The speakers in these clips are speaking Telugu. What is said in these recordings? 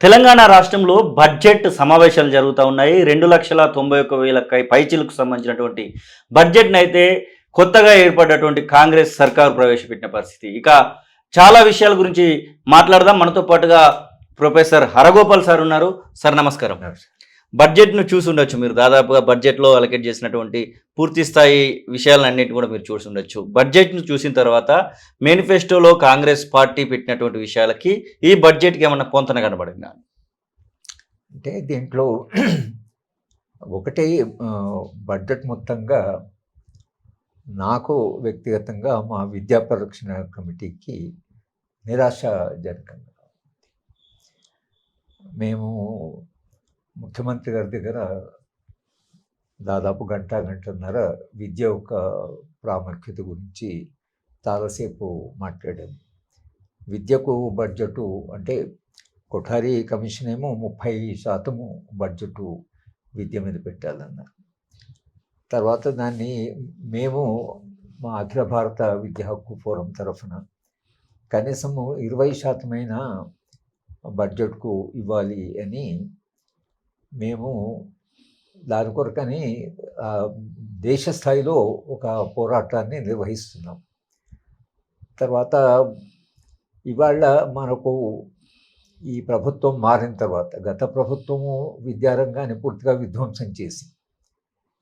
తెలంగాణ రాష్ట్రంలో బడ్జెట్ సమావేశాలు జరుగుతూ ఉన్నాయి. 2,91,000 పైచిలకు సంబంధించినటువంటి బడ్జెట్‌ని అయితే కొత్తగా ఏర్పడ్డటువంటి కాంగ్రెస్ సర్కారు ప్రవేశపెట్టిన పరిస్థితి. ఇక చాలా విషయాల గురించి మాట్లాడదాం. మనతో పాటుగా ప్రొఫెసర్ హరగోపాల్ సార్ ఉన్నారు. సార్ నమస్కారం. బడ్జెట్‌ను చూసుండొచ్చు మీరు. దాదాపుగా బడ్జెట్‌లో అలొకేట్ చేసినటువంటి పూర్తి స్థాయి విషయాలన్నిటిని కూడా మీరు చూసుండొచ్చు. బడ్జెట్‌ను చూసిన తర్వాత మేనిఫెస్టోలో కాంగ్రెస్ పార్టీ పెట్టినటువంటి విషయాలకి ఈ బడ్జెట్‌కి ఏమన్నా పొంతన కనబడిందా? అంటే దీంట్లో ఒకటి బడ్జెట్ మొత్తంగా నాకు వ్యక్తిగతంగా మా విద్యా పరిరక్షణ కమిటీకి నిరాశాజనకంగా. మేము ముఖ్యమంత్రి గారి దగ్గర దాదాపు గంటన్నర విద్య యొక్క ప్రాముఖ్యత గురించి చాలాసేపు మాట్లాడాము. విద్యకు బడ్జెటు అంటే కొఠారి కమిషన్ ఏమో 30% బడ్జెటు విద్య మీద పెట్టాలన్నారు. తర్వాత దాన్ని మేము మా అఖిల భారత విద్యా హక్కు ఫోరం తరఫున కనీసము 20% బడ్జెట్కు ఇవ్వాలి అని మేము దాని కొరకని దేశ స్థాయిలో ఒక పోరాటాన్ని నిర్వహిస్తున్నాం. తర్వాత ఇవాళ మనకు ఈ ప్రభుత్వం మారిన తర్వాత గత ప్రభుత్వము విద్యారంగాన్ని పూర్తిగా విధ్వంసం చేసి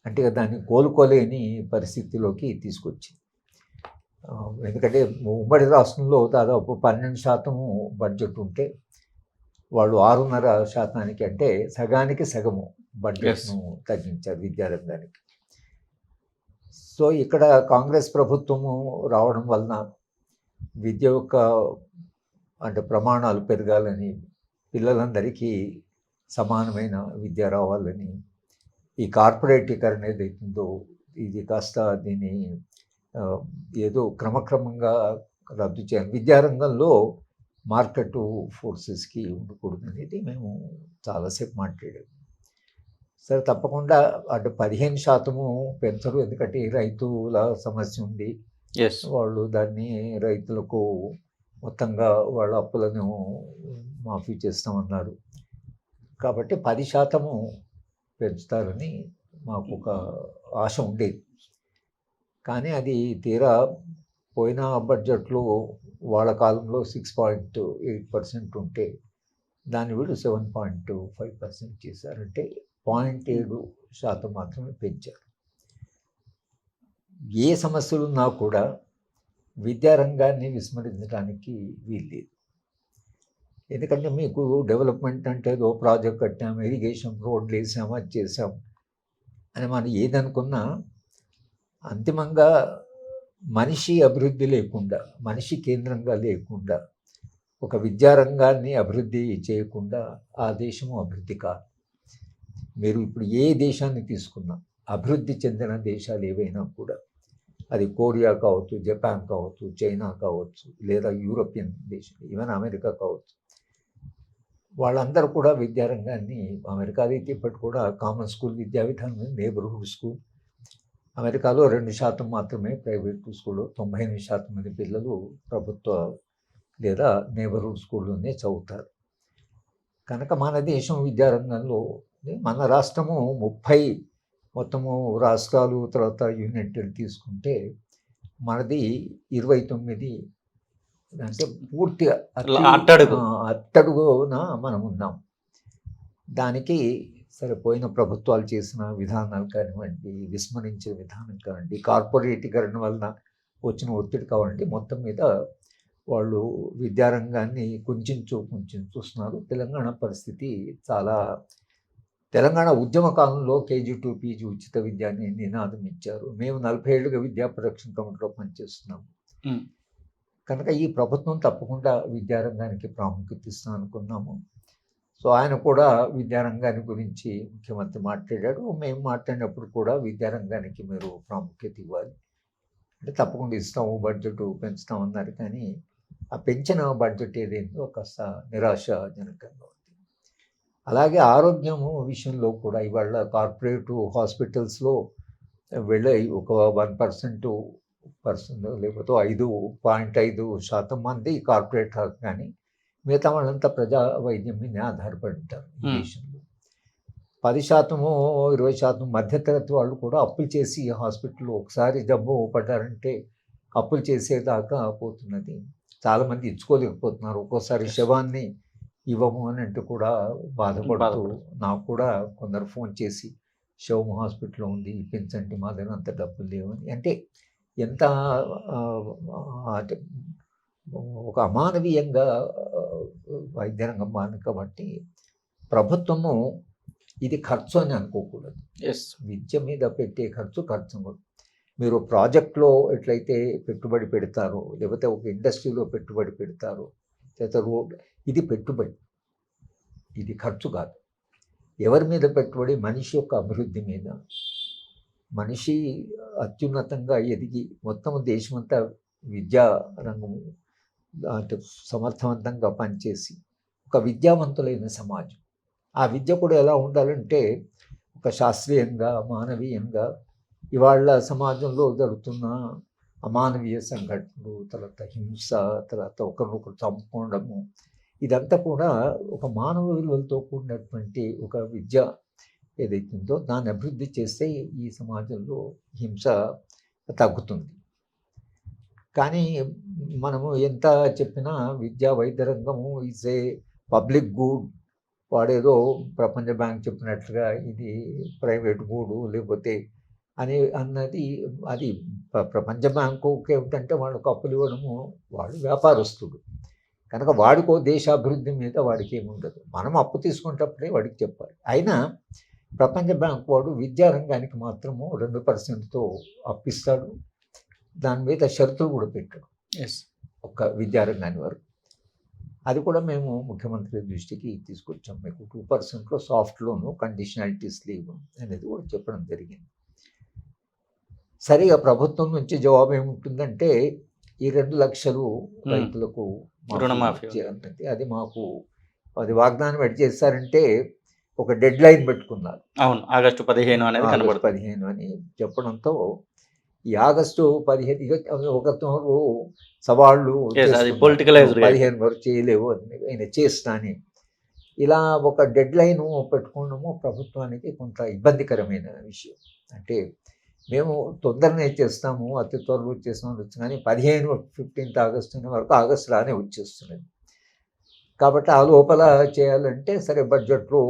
అంటే దాన్ని కోలుకోలేని పరిస్థితిలోకి తీసుకొచ్చింది. ఎందుకంటే ఉమ్మడి రాష్ట్రంలో దాదాపు 12% బడ్జెట్ ఉంటే వాళ్ళు 6.5% అంటే సగానికి సగము బడ్జెట్ను తగ్గించారు విద్యారంగానికి. సో ఇక్కడ కాంగ్రెస్ ప్రభుత్వము రావడం వలన విద్య యొక్క అంటే ప్రమాణాలు పెరగాలని, పిల్లలందరికీ సమానమైన విద్య రావాలని, ఈ కార్పొరేటీకరణ ఏదైతుందో ఇది కాస్త దీన్ని ఏదో క్రమక్రమంగా రద్దు చేయాలి. విద్యారంగంలో మార్కెట్ ఫోర్సెస్కి ఉండకూడదు అనేది మేము చాలాసేపు మాట్లాడాము. సరే తప్పకుండా అంటే 15% పెంచరు, ఎందుకంటే రైతుల సమస్య ఉంది. వాళ్ళు దాన్ని రైతులకు మొత్తంగా వాళ్ళ అప్పులను మాఫీ చేస్తామన్నారు. కాబట్టి 10% పెంచుతారని మాకు ఒక ఆశ ఉండేది. కానీ అది తీరా పోయిన బడ్జెట్లో వాళ్ళ కాలంలో 6.8% ఉంటే దాన్ని వీళ్ళు 7.5% చేశారంటే 0.7% మాత్రమే పెంచారు. ఏ సమస్యలు ఉన్నా కూడా విద్యారంగాన్ని విస్మరించడానికి వీల్లేదు. ఎందుకంటే మీకు డెవలప్మెంట్ అంటే ఏదో ప్రాజెక్ట్ కట్టాము, ఇరిగేషన్ రోడ్లు వేసాము, అది చేసాము అని మనం ఏదనుకున్నా అంతిమంగా మనిషి అభివృద్ధి లేకుండా, మనిషి కేంద్రంగా లేకుండా, ఒక విద్యారంగాన్ని అభివృద్ధి చేయకుండా ఆ దేశము అభివృద్ధి కాదు. మీరు ఇప్పుడు ఏ దేశాన్ని తీసుకున్నా అభివృద్ధి చెందిన దేశాలు ఏవైనా కూడా, అది కొరియా కావచ్చు, జపాన్ కావచ్చు, చైనా కావచ్చు, లేదా యూరోపియన్ దేశం, ఈవెన్ అమెరికా కావచ్చు, వాళ్ళందరూ కూడా విద్యారంగాన్ని, అమెరికాలో అయితే ఇప్పటి కూడా కామన్ స్కూల్ విద్యా విధానం, నేబర్హుడ్ స్కూల్. అమెరికాలో 2% మాత్రమే ప్రైవేట్ స్కూల్లో, 98% మంది పిల్లలు ప్రభుత్వ లేదా నేబర్హుడ్ స్కూల్లోనే చదువుతారు. కనుక మన దేశం విద్యారంగంలో మన రాష్ట్రము 30 మొత్తము రాష్ట్రాలు తర్వాత యూనిట్లు తీసుకుంటే మనది 29, అంటే పూర్తిగా అట్టడుగున మనం ఉన్నాం. దానికి సరిపోయిన ప్రభుత్వాలు చేసిన విధానాలు కానివ్వండి, విస్మరించే విధానం కానివ్వండి, కార్పొరేటీకరణ వలన వచ్చిన ఒత్తిడి కావండి, మొత్తం మీద వాళ్ళు విద్యారంగాన్ని కొంచెం చూస్తున్నారు. తెలంగాణ పరిస్థితి చాలా, తెలంగాణ ఉద్యమ కాలంలో KG to PG ఉచిత విద్యాన్ని నినాదం ఇచ్చారు. మేము 40 ఏళ్ళుగా విద్యా పరిరక్షణ కమిటీలో పనిచేస్తున్నాము. కనుక ఈ ప్రభుత్వం తప్పకుండా విద్యారంగానికి ప్రాముఖ్యత ఇస్తాం అనుకున్నాము. సో ఆయన కూడా విద్యారంగాన్ని గురించి ముఖ్యమంత్రి మాట్లాడాడు. మేము మాట్లాడినప్పుడు కూడా విద్యారంగానికి మీరు ప్రాముఖ్యత ఇవ్వాలి అంటే తప్పకుండా ఇస్తాము, బడ్జెట్ పెంచుతామన్నారు. కానీ ఆ పెంచిన బడ్జెట్ ఏదైందో కాస్త నిరాశాజనకంగా ఉంది. అలాగే ఆరోగ్యము విషయంలో కూడా ఇవాళ కార్పొరేట్ హాస్పిటల్స్లో వెళ్ళి ఒక 1% లేకపోతే 5.5% మంది కార్పొరేట్ కానీ మిగతా వాళ్ళంతా ప్రజా వైద్యం మీద ఆధారపడి ఉంటారు ఈ మ్మ్. దేశంలో. 10% 20% మధ్యతరగతి వాళ్ళు కూడా అప్పులు చేసి హాస్పిటల్లో ఒకసారి జబ్బు పడ్డారంటే అప్పులు చేసేదాకా పోతున్నది. చాలామంది ఇచ్చుకోలేకపోతున్నారు. ఒక్కోసారి Yes. శవాన్ని ఇవ్వము అని అంటూ కూడా బాధపడుతూ బాధపడుతూ. నాకు కూడా కొందరు ఫోన్ చేసి శవం హాస్పిటల్లో ఉంది ఇప్పించండి, మా దగ్గర అంత డబ్బులు లేవని. అంటే ఎంత ఆ, అంటే ఒక అమానవీయంగా వైద్య రంగం మారింది. కాబట్టి ప్రభుత్వము ఇది ఖర్చు అని అనుకోకూడదు. ఎస్. విద్య మీద పెట్టే ఖర్చు కూడా. మీరు ప్రాజెక్ట్లో ఎట్లయితే పెట్టుబడి పెడతారో, లేకపోతే ఒక ఇండస్ట్రీలో పెట్టుబడి పెడతారో, లేకపోతే రోడ్, ఇది పెట్టుబడి, ఇది ఖర్చు కాదు. ఎవరి మీద పెట్టుబడి? మనిషి యొక్క అభివృద్ధి మీద. మనిషి అత్యున్నతంగా ఎదిగి మొత్తం దేశమంతా విద్యా రంగం అంటే సమర్థవంతంగా పనిచేసి ఒక విద్యావంతులైన సమాజం. ఆ విద్య కూడా ఎలా ఉండాలంటే ఒక శాస్త్రీయంగా, మానవీయంగా, ఇవాళ సమాజంలో జరుగుతున్న అమానవీయ సంఘటనలు, తర్వాత హింస, తర్వాత ఒకరినొకరు చంపుకోవడము, ఇదంతా కూడా ఒక మానవ విలువలతో కూడినటువంటి ఒక విద్య ఏదైతుందో దాన్ని అభివృద్ధి చేస్తే ఈ సమాజంలో హింస తగ్గుతుంది. కానీ మనము ఎంత చెప్పినా విద్యా వైద్య రంగము ఈజ్ ఏ పబ్లిక్ గుడ్. వాడేదో ప్రపంచ బ్యాంక్ చెప్పినట్లుగా ఇది ప్రైవేట్ గూడు లేకపోతే అన్నది అది ప్రపంచ బ్యాంకుకి ఏమిటంటే వాళ్ళకు అప్పులు ఇవ్వడము, వాడు వ్యాపారస్తుడు కనుక వాడికో దేశాభివృద్ధి మీద వాడికి ఏముండదు. మనం అప్పు తీసుకునేటప్పుడే వాడికి చెప్పాలి. అయినా ప్రపంచ బ్యాంక్ వాడు విద్యారంగానికి మాత్రము 2%తో అప్పిస్తాడు. దాని మీద షరతులు కూడా పెట్టాడు ఎస్. ఒక విద్యారంగాని వరకు. అది కూడా మేము ముఖ్యమంత్రి దృష్టికి తీసుకొచ్చాం. మీకు 2%లో సాఫ్ట్ లోను, కండిషనాలిటీస్ లేవు అనేది కూడా చెప్పడం జరిగింది. సరిగా ప్రభుత్వం నుంచి జవాబు ఏముంటుందంటే ఈ 2 లక్షలు రైతులకు రుణమాఫీ అన్నది అది మాకు అది వాగ్దానం ఎట్ చేశారంటే ఒక డెడ్ లైన్ పెట్టుకున్నారు. అవును, ఆగస్టు 15 అనేది కనబడుతుంది. 15 అని చెప్పడంతో ఈ ఆగస్టు 15 ఒకరు సవాళ్ళు పొలిటికలైజ్డ్ 15 వరకు చేయలేవు అని ఆయన చేస్తాని ఇలా ఒక డెడ్ లైన్ పెట్టుకోవడము ప్రభుత్వానికి కొంత ఇబ్బందికరమైన విషయం. అంటే మేము తొందరనే చేస్తాము, అతి త్వరలో చేస్తాము కానీ 15 ఆగస్టు వరకు ఆగస్టు రానే వచ్చేస్తున్నది. కాబట్టి ఆ లోపల చేయాలంటే సరే బడ్జెట్లో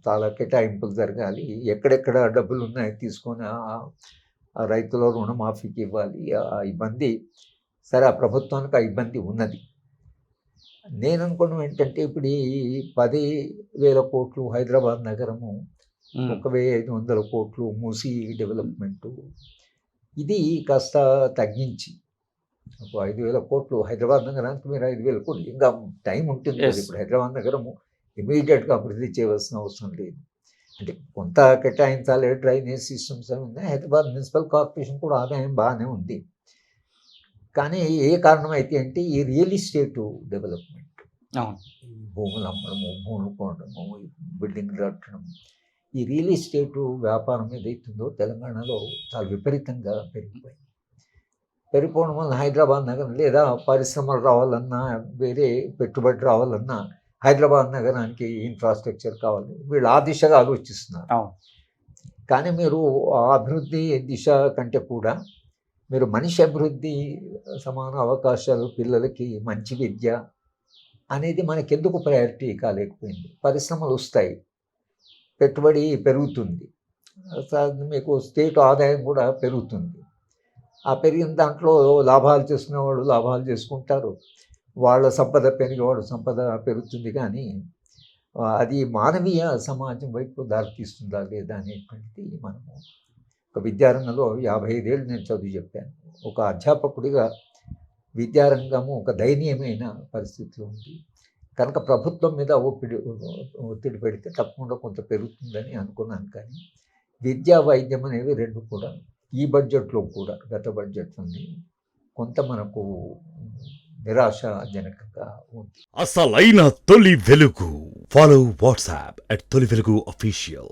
చాలా కేటాయింపులు జరగాలి. ఎక్కడెక్కడ డబ్బులు ఉన్నాయో తీసుకొని ఆ రైతుల రుణమాఫీకి ఇవ్వాలి. ఆ ఇబ్బంది సరే ఆ ప్రభుత్వానికి ఆ ఇబ్బంది ఉన్నది. నేను అనుకోవడం ఏంటంటే ఇప్పుడు ఈ 10,000 కోట్లు హైదరాబాద్ నగరము, 1,500 కోట్లు మూసీ డెవలప్మెంటు, ఇది కాస్త తగ్గించి ఒక 5,000 కోట్లు హైదరాబాద్ నగరానికి మీరు 5,000 కోట్లు ఇంకా టైం ఉంటుంది కదా. ఇప్పుడు హైదరాబాద్ నగరము ఇమీడియట్గా అభివృద్ధి చేయవలసిన అవసరం లేదు. అంటే కొంత కేటాయించాలి. డ్రైనేజ్ సిస్టమ్స్ అవి ఉన్నాయి. హైదరాబాద్ మున్సిపల్ కార్పొరేషన్ కూడా ఆదాయం బాగానే ఉంది. కానీ ఏ కారణం అయితే అంటే ఈ రియల్ ఎస్టేటు డెవలప్మెంట్, భూములు అమ్మడము, భూములు కొనడము, బిల్డింగ్లు కట్టడం, ఈ రియల్ ఎస్టేటు వ్యాపారం ఏదైతుందో తెలంగాణలో చాలా విపరీతంగా పెరిగిపోవడం వల్ల హైదరాబాద్ నగరం లేదా పరిశ్రమలు రావాలన్నా, వేరే పెట్టుబడి రావాలన్నా హైదరాబాద్ నగరానికి ఇన్ఫ్రాస్ట్రక్చర్ కావాలి. వీళ్ళు ఆ దిశగా ఆలోచిస్తున్నారు. కానీ మీరు ఆ అభివృద్ధి దిశ కంటే కూడా మీరు మనిషి అభివృద్ధి, సమాన అవకాశాలు, పిల్లలకి మంచి విద్య అనేది మనకెందుకు ప్రయారిటీ కాలేకపోయింది. పరిశ్రమలు వస్తాయి, పెట్టుబడి పెరుగుతుంది, మీకు స్టేట్ ఆదాయం కూడా పెరుగుతుంది. ఆ పెరిగిన దాంట్లో లాభాలు చేసుకునే వాళ్ళు లాభాలు చేసుకుంటారు, వాళ్ళ సంపద పెరిగేవాడు సంపద పెరుగుతుంది. కానీ అది మానవీయ సమాజం వైపు దారితీస్తుందా లేదా అనేటువంటిది మనము ఒక విద్యారంగంలో 55 ఏళ్ళు నేను చదువు చెప్పాను. ఒక అధ్యాపకుడిగా విద్యారంగము ఒక దయనీయమైన పరిస్థితిలో ఉంది. కనుక ప్రభుత్వం మీద ఒత్తిడి పెడితే తప్పకుండా కొంత పెరుగుతుందని అనుకున్నాను. కానీ విద్యా వైద్యం అనేవి రెండు కూడా ఈ బడ్జెట్లో కూడా గత బడ్జెట్లోని కొంత మనకు నిరాశాజనకంగా ఉంది. అసలైన తొలి వెలుగు. ఫాలో వాట్సాప్ @తొలి వెలుగు official.